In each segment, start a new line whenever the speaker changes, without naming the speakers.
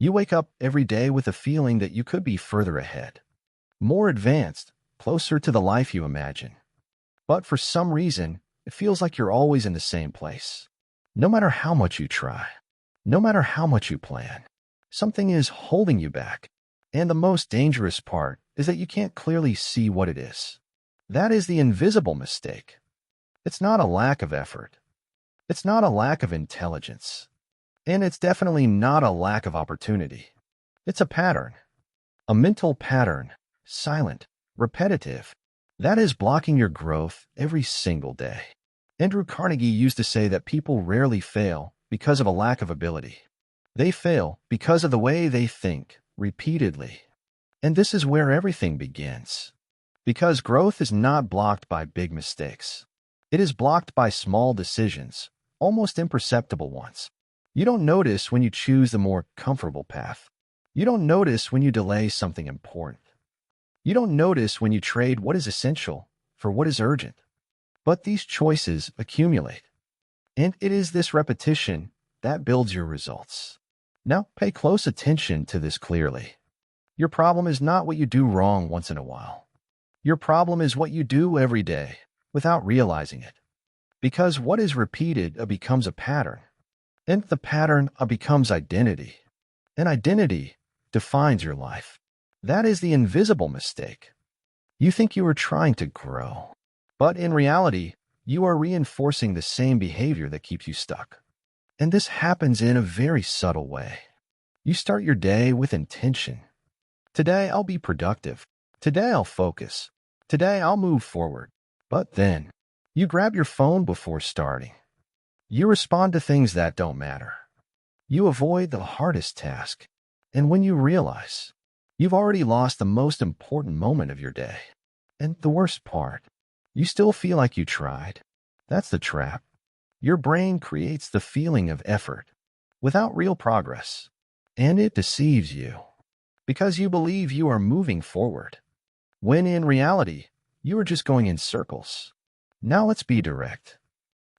You wake up every day with a feeling that you could be further ahead, more advanced, closer to the life you imagine. But for some reason, it feels like you're always in the same place. No matter how much you try, no matter how much you plan, something is holding you back. And the most dangerous part is that you can't clearly see what it is. That is the invisible mistake. It's not a lack of effort. It's not a lack of intelligence. And it's definitely not a lack of opportunity. It's a pattern. A mental pattern, silent, repetitive, that is blocking your growth every single day. Andrew Carnegie used to say that people rarely fail because of a lack of ability. They fail because of the way they think, repeatedly. And this is where everything begins. Because growth is not blocked by big mistakes. It is blocked by small decisions, almost imperceptible ones. You don't notice when you choose the more comfortable path. You don't notice when you delay something important. You don't notice when you trade what is essential for what is urgent. But these choices accumulate. And it is this repetition that builds your results. Now, pay close attention to this clearly. Your problem is not what you do wrong once in a while. Your problem is what you do every day without realizing it. Because what is repeated becomes a pattern. And the pattern becomes identity. And identity defines your life. That is the invisible mistake. You think you are trying to grow. But in reality, you are reinforcing the same behavior that keeps you stuck. And this happens in a very subtle way. You start your day with intention. Today I'll be productive. Today I'll focus. Today I'll move forward. But then, you grab your phone before starting. You respond to things that don't matter. You avoid the hardest task. And when you realize, you've already lost the most important moment of your day. And the worst part, you still feel like you tried. That's the trap. Your brain creates the feeling of effort without real progress. And it deceives you because you believe you are moving forward, when in reality, you are just going in circles. Now let's be direct.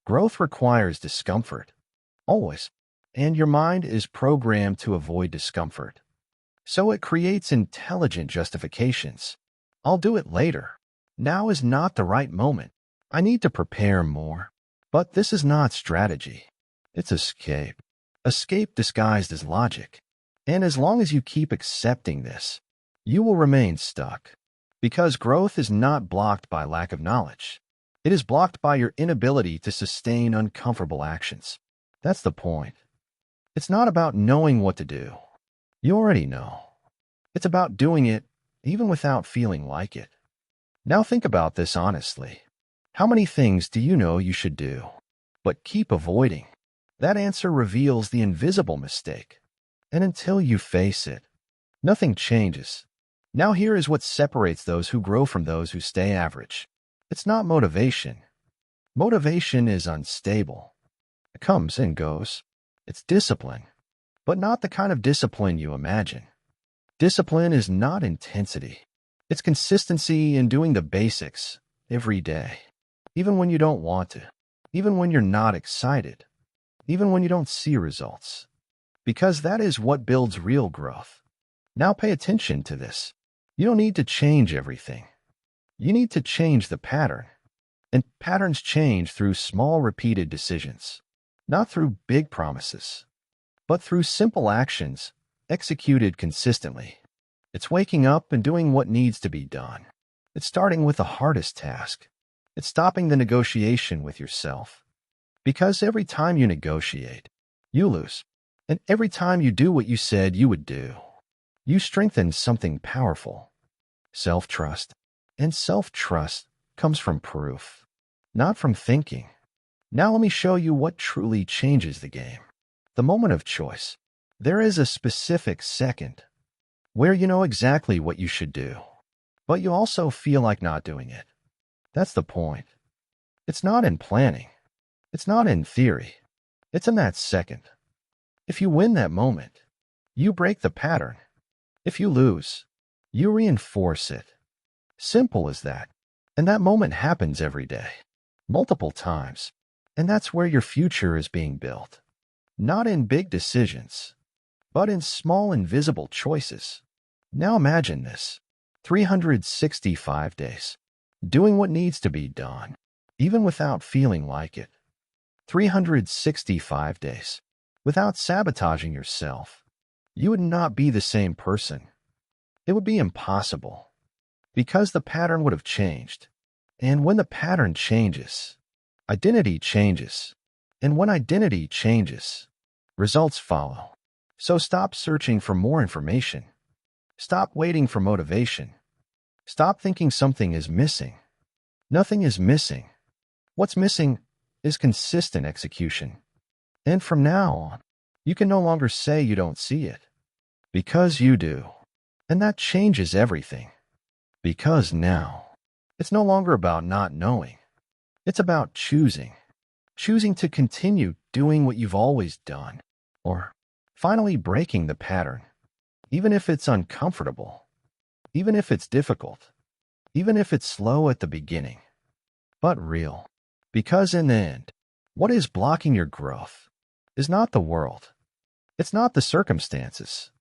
Growth requires discomfort, always, and your mind is programmed to avoid discomfort. So it creates intelligent justifications. I'll do it later. Now is not the right moment. I need to prepare more. But this is not strategy. It's escape. Escape disguised as logic. And as long as you keep accepting this, you will remain stuck. Because growth is not blocked by lack of knowledge. It is blocked by your inability to sustain uncomfortable actions. That's the point. It's not about knowing what to do. You already know. It's about doing it even without feeling like it. Now think about this honestly. How many things do you know you should do, but keep avoiding? That answer reveals the invisible mistake. And until you face it, nothing changes. Now here is what separates those who grow from those who stay average. It's not motivation. Motivation is unstable. It comes and goes. It's discipline, but not the kind of discipline you imagine. Discipline is not intensity. It's consistency in doing the basics every day. Even when you don't want to, even when you're not excited, even when you don't see results. Because that is what builds real growth. Now pay attention to this. You don't need to change everything. You need to change the pattern. And patterns change through small repeated decisions, not through big promises, but through simple actions executed consistently. It's waking up and doing what needs to be done. It's starting with the hardest task. It's stopping the negotiation with yourself. Because every time you negotiate, you lose. And every time you do what you said you would do, you strengthen something powerful. Self-trust. And self-trust comes from proof, not from thinking. Now let me show you what truly changes the game. The moment of choice. There is a specific second where you know exactly what you should do, but you also feel like not doing it. That's the point. It's not in planning. It's not in theory. It's in that second. If you win that moment, you break the pattern. If you lose, you reinforce it. Simple as that. And that moment happens every day, multiple times. And that's where your future is being built. Not in big decisions, but in small invisible choices. Now imagine this. 365 days. Doing what needs to be done, even without feeling like it. 365 days. Without sabotaging yourself. You would not be the same person. It would be impossible. Because the pattern would have changed. And when the pattern changes, identity changes. And when identity changes, results follow. So stop searching for more information. Stop waiting for motivation. Stop thinking something is missing. Nothing is missing. What's missing is consistent execution. And from now on, you can no longer say you don't see it. Because you do. And that changes everything. Because now, it's no longer about not knowing. It's about choosing. Choosing to continue doing what you've always done. Or finally breaking the pattern. Even if it's uncomfortable. Even if it's difficult. Even if it's slow at the beginning. But real. Because in the end, what is blocking your growth is not the world. It's not the circumstances.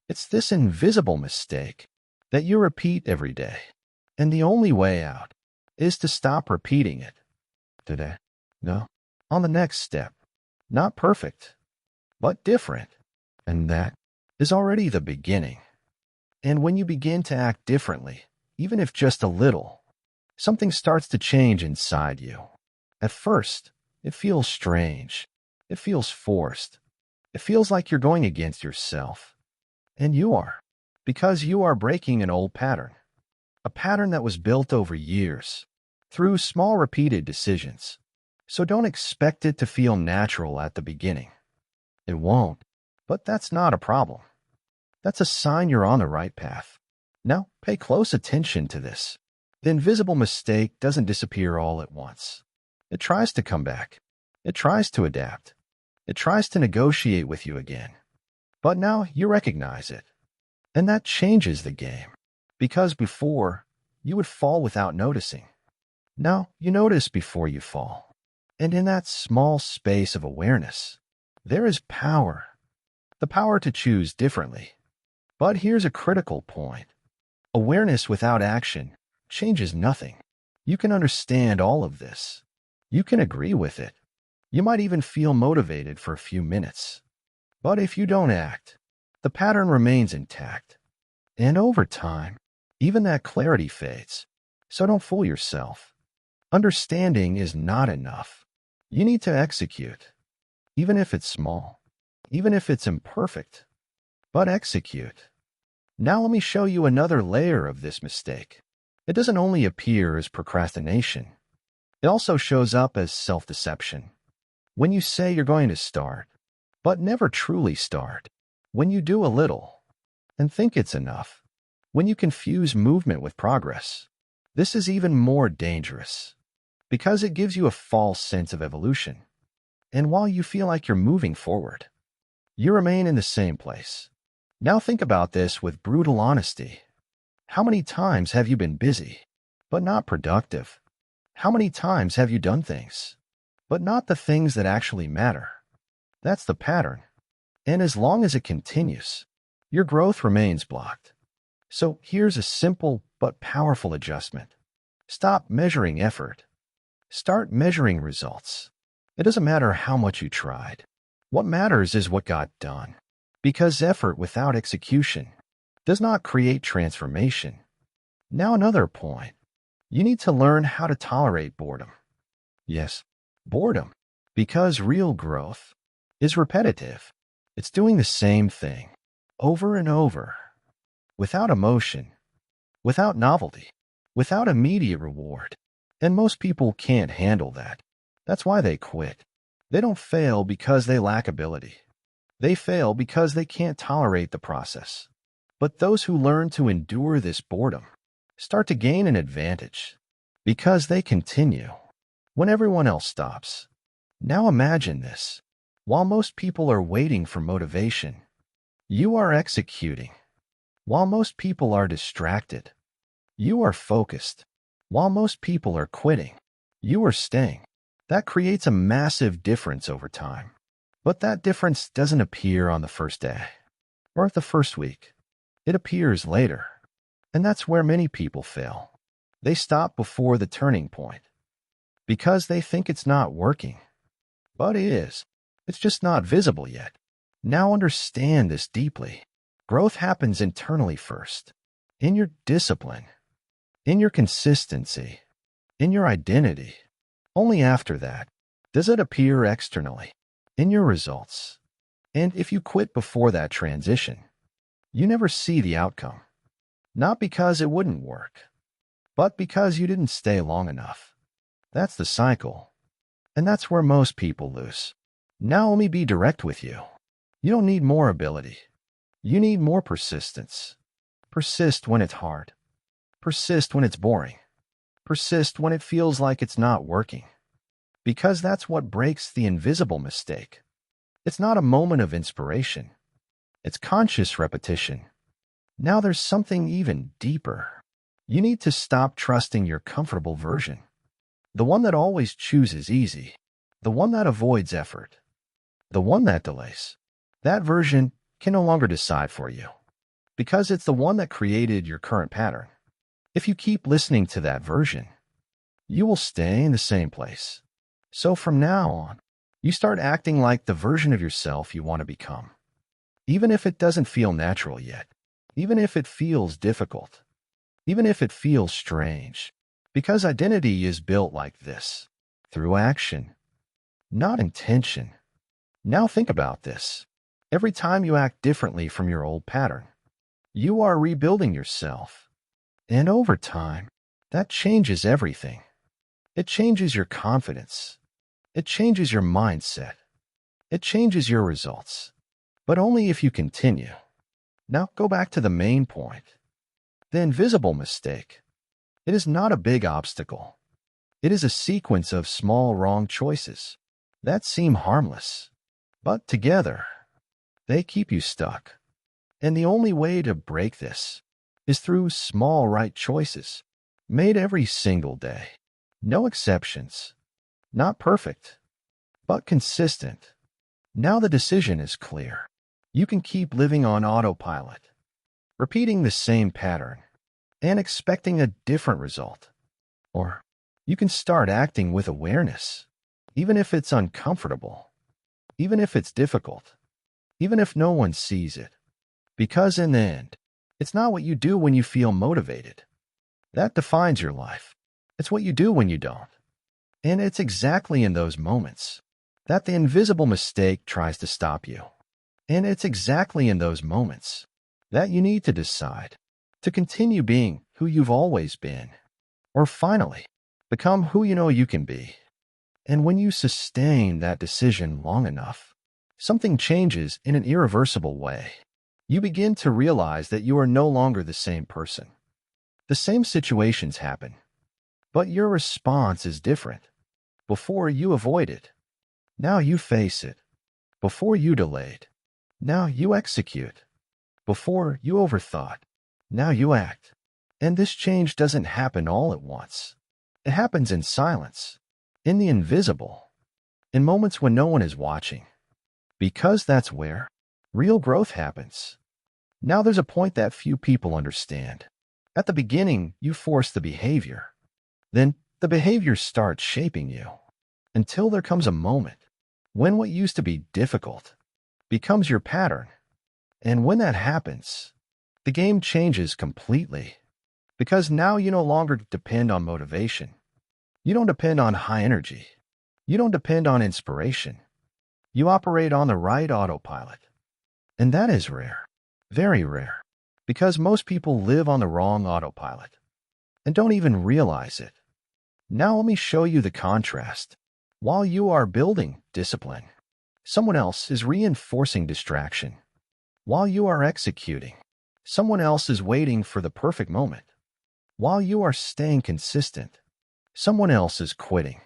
It's this invisible mistake that you repeat every day. And the only way out is to stop repeating it. Today? No. On the next step. Not perfect, but different. And that is already the beginning. And when you begin to act differently, even if just a little, something starts to change inside you. At first, it feels strange. It feels forced. It feels like you're going against yourself. And you are, because you are breaking an old pattern. A pattern that was built over years, through small repeated decisions. So don't expect it to feel natural at the beginning. It won't, but that's not a problem. That's a sign you're on the right path. Now, pay close attention to this. The invisible mistake doesn't disappear all at once. It tries to come back. It tries to adapt. It tries to negotiate with you again. But now you recognize it. And that changes the game. Because before, you would fall without noticing. Now you notice before you fall. And in that small space of awareness, there is power. The power to choose differently. But here's a critical point. Awareness without action changes nothing. You can understand all of this. You can agree with it. You might even feel motivated for a few minutes. But if you don't act, the pattern remains intact. And over time, even that clarity fades. So don't fool yourself. Understanding is not enough. You need to execute. Even if it's small. Even if it's imperfect. But execute. Now let me show you another layer of this mistake. It doesn't only appear as procrastination. It also shows up as self-deception. When you say you're going to start, but never truly start. When you do a little, and think it's enough. When you confuse movement with progress. This is even more dangerous, because it gives you a false sense of evolution. And while you feel like you're moving forward, you remain in the same place. Now think about this with brutal honesty. How many times have you been busy, but not productive? How many times have you done things, but not the things that actually matter? That's the pattern. And as long as it continues, your growth remains blocked. So here's a simple but powerful adjustment. Stop measuring effort. Start measuring results. It doesn't matter how much you tried. What matters is what got done. Because effort without execution does not create transformation. Now another point. You need to learn how to tolerate boredom. Yes, boredom. Because real growth is repetitive. It's doing the same thing over and over. Without emotion. Without novelty. Without immediate reward. And most people can't handle that. That's why they quit. They don't fail because they lack ability. They fail because they can't tolerate the process. But those who learn to endure this boredom start to gain an advantage because they continue when everyone else stops. Now imagine this. While most people are waiting for motivation, you are executing. While most people are distracted, you are focused. While most people are quitting, you are staying. That creates a massive difference over time. But that difference doesn't appear on the first day. or the first week. It appears later. And that's where many people fail. They stop before the turning point because they think it's not working. But it is. It's just not visible yet. Now understand this deeply. Growth happens internally first, in your discipline, in your consistency, in your identity. Only after that does it appear externally, in your results. And if you quit before that transition, you never see the outcome. Not because it wouldn't work, but because you didn't stay long enough. That's the cycle. And that's where most people lose. Now let me be direct with you. You don't need more ability. You need more persistence. Persist when it's hard. Persist when it's boring. Persist when it feels like it's not working. Because that's what breaks the invisible mistake. It's not a moment of inspiration. It's conscious repetition. Now there's something even deeper. You need to stop trusting your comfortable version. The one that always chooses easy. The one that avoids effort. The one that delays. That version can no longer decide for you. Because it's the one that created your current pattern. If you keep listening to that version, you will stay in the same place. So from now on, you start acting like the version of yourself you want to become. Even if it doesn't feel natural yet. Even if it feels difficult. Even if it feels strange. Because identity is built like this. Through action. Not intention. Now think about this. Every time you act differently from your old pattern, you are rebuilding yourself. And over time, that changes everything. It changes your confidence. It changes your mindset. It changes your results. But only if you continue. Now go back to the main point. The invisible mistake. It is not a big obstacle. It is a sequence of small wrong choices that seem harmless. But together, they keep you stuck. And the only way to break this is through small right choices, made every single day. No exceptions. Not perfect, but consistent. Now the decision is clear. You can keep living on autopilot, repeating the same pattern, and expecting a different result. Or you can start acting with awareness, even if it's uncomfortable, even if it's difficult, even if no one sees it. Because in the end, it's not what you do when you feel motivated. That defines your life. It's what you do when you don't. And it's exactly in those moments that the invisible mistake tries to stop you. And it's exactly in those moments that you need to decide to continue being who you've always been, or finally, become who you know you can be. And when you sustain that decision long enough, something changes in an irreversible way. You begin to realize that you are no longer the same person. The same situations happen, but your response is different. Before you avoided, now you face it. Before you delayed, now you execute. Before you overthought, now you act. And this change doesn't happen all at once. It happens in silence, in the invisible, in moments when no one is watching. Because that's where real growth happens. Now there's a point that few people understand. At the beginning, you force the behavior. Then the behavior starts shaping you. Until there comes a moment when what used to be difficult becomes your pattern. And when that happens, the game changes completely. Because now you no longer depend on motivation. You don't depend on high energy. You don't depend on inspiration. You operate on the right autopilot. And that is rare. Very rare. Because most people live on the wrong autopilot and don't even realize it. Now let me show you the contrast. While you are building discipline, someone else is reinforcing distraction. While you are executing, someone else is waiting for the perfect moment. While you are staying consistent, someone else is quitting.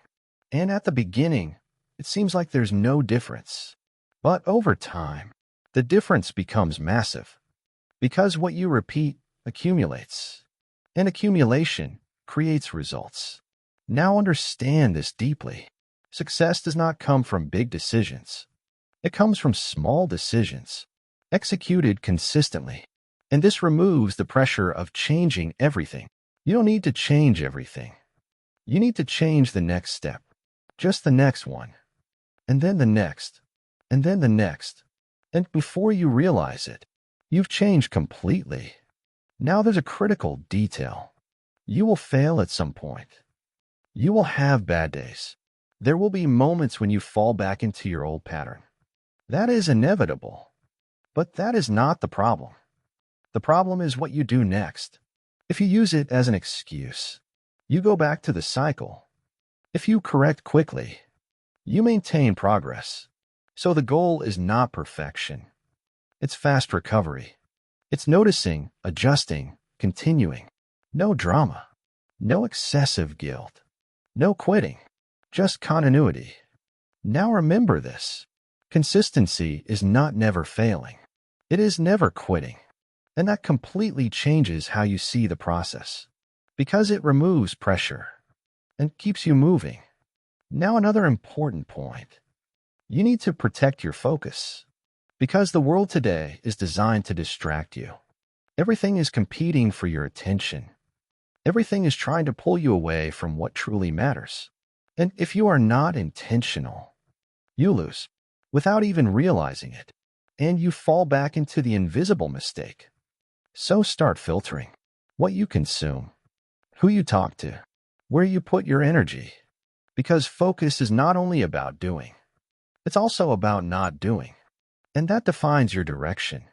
And at the beginning, it seems like there's no difference. But over time, the difference becomes massive. Because what you repeat accumulates. And accumulation creates results. Now understand this deeply. Success does not come from big decisions. It comes from small decisions executed consistently. And this removes the pressure of changing everything. You don't need to change everything. You need to change the next step, just the next one, and then the next, and then the next. And before you realize it, you've changed completely. Now there's a critical detail. You will fail at some point. You will have bad days. There will be moments when you fall back into your old pattern. That is inevitable. But that is not the problem. The problem is what you do next. If you use it as an excuse, you go back to the cycle. If you correct quickly, you maintain progress. So the goal is not perfection. It's fast recovery. It's noticing, adjusting, continuing. No drama. No excessive guilt. No quitting. Just continuity. Now remember this. Consistency is not never failing. It is never quitting. And that completely changes how you see the process, because it removes pressure and keeps you moving. Now another important point. You need to protect your focus, because the world today is designed to distract you. Everything is competing for your attention. Everything is trying to pull you away from what truly matters. And if you are not intentional, you lose without even realizing it, and you fall back into the invisible mistake. So start filtering what you consume, who you talk to, where you put your energy, because focus is not only about doing, it's also about not doing, and that defines your direction.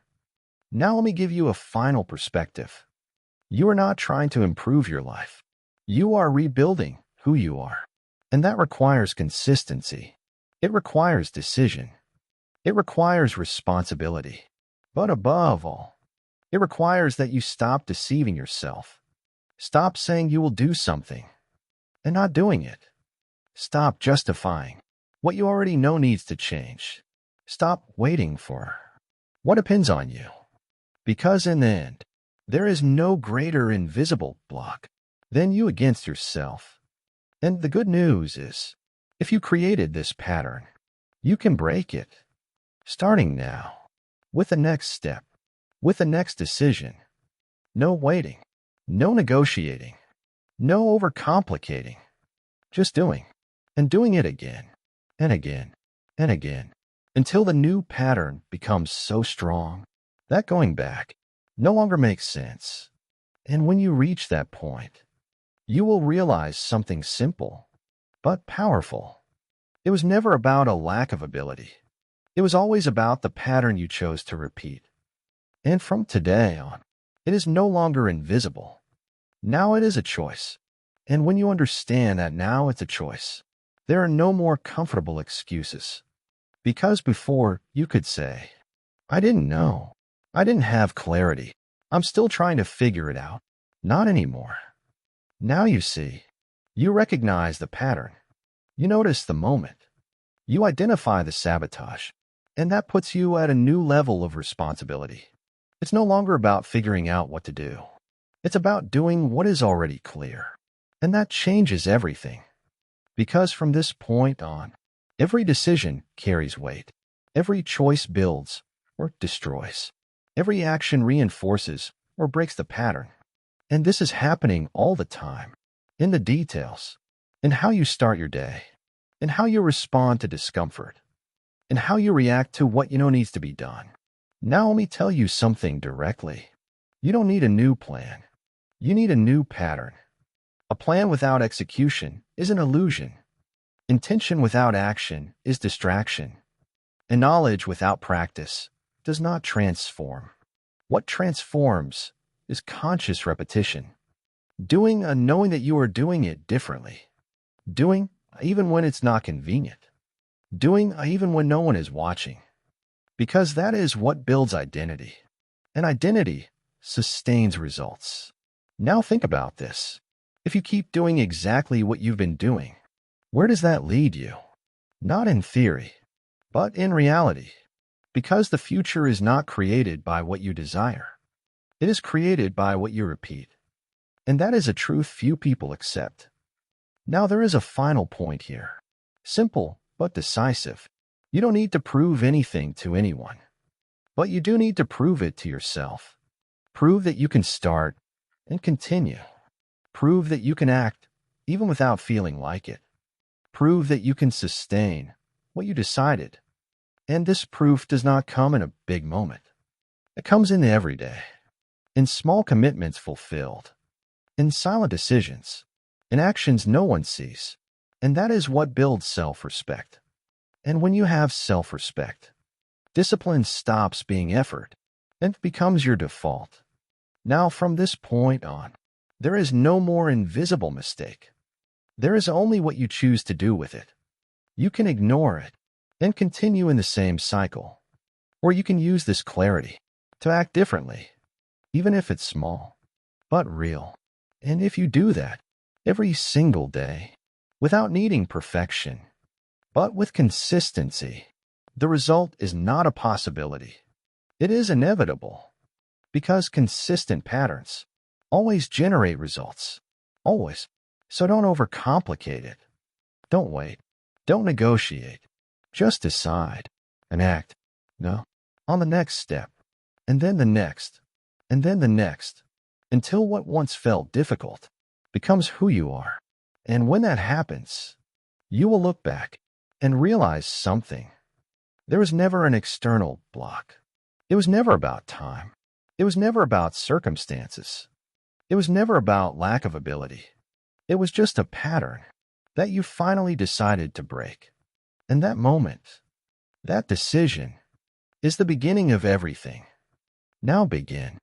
Now let me give you a final perspective. You are not trying to improve your life. You are rebuilding who you are, and that requires consistency. It requires decision. It requires responsibility. But above all, it requires that you stop deceiving yourself. Stop saying you will do something and not doing it. Stop justifying what you already know needs to change. Stop waiting for what depends on you. Because in the end, there is no greater invisible block than you against yourself. And the good news is, if you created this pattern, you can break it. Starting now, with the next step. With the next decision. No waiting. No negotiating. No overcomplicating. Just doing. And doing it again. And again. And again. Until the new pattern becomes so strong that going back no longer makes sense. And when you reach that point, you will realize something simple, but powerful. It was never about a lack of ability. It was always about the pattern you chose to repeat. And from today on, it is no longer invisible. Now it is a choice. And when you understand that now it's a choice, there are no more comfortable excuses. Because before, you could say, I didn't know. I didn't have clarity. I'm still trying to figure it out. Not anymore. Now you see. You recognize the pattern. You notice the moment. You identify the sabotage. And that puts you at a new level of responsibility. It's no longer about figuring out what to do. It's about doing what is already clear. And that changes everything. Because from this point on, every decision carries weight. Every choice builds or destroys. Every action reinforces or breaks the pattern. And this is happening all the time, in the details, in how you start your day, in how you respond to discomfort, in how you react to what you know needs to be done. Now let me tell you something directly. You don't need a new plan. You need a new pattern. A plan without execution is an illusion. Intention without action is distraction. And knowledge without practice does not transform. What transforms is conscious repetition. Doing and knowing that you are doing it differently. Doing even when it's not convenient. Doing even when no one is watching. Because that is what builds identity. And identity sustains results. Now think about this. If you keep doing exactly what you've been doing, where does that lead you? Not in theory, but in reality. Because the future is not created by what you desire. It is created by what you repeat. And that is a truth few people accept. Now there is a final point here. Simple, but decisive. You don't need to prove anything to anyone. But you do need to prove it to yourself. Prove that you can start and continue. Prove that you can act even without feeling like it. Prove that you can sustain what you decided. And this proof does not come in a big moment. It comes in the everyday, in small commitments fulfilled, in silent decisions, in actions no one sees. And that is what builds self-respect. And when you have self-respect, discipline stops being effort and becomes your default. Now, from this point on, there is no more invisible mistake. There is only what you choose to do with it. You can ignore it and continue in the same cycle, or you can use this clarity to act differently, even if it's small, but real. And if you do that every single day, without needing perfection, but with consistency, the result is not a possibility. It is inevitable, because consistent patterns always generate results. Always. So don't overcomplicate it. Don't wait. Don't negotiate. Just decide and act. No. On the next step, and then the next, and then the next, until what once felt difficult becomes who you are. And when that happens, you will look back and realize something. There was never an external block. It was never about time. It was never about circumstances. It was never about lack of ability. It was just a pattern that you finally decided to break. And that moment, that decision, is the beginning of everything. Now begin.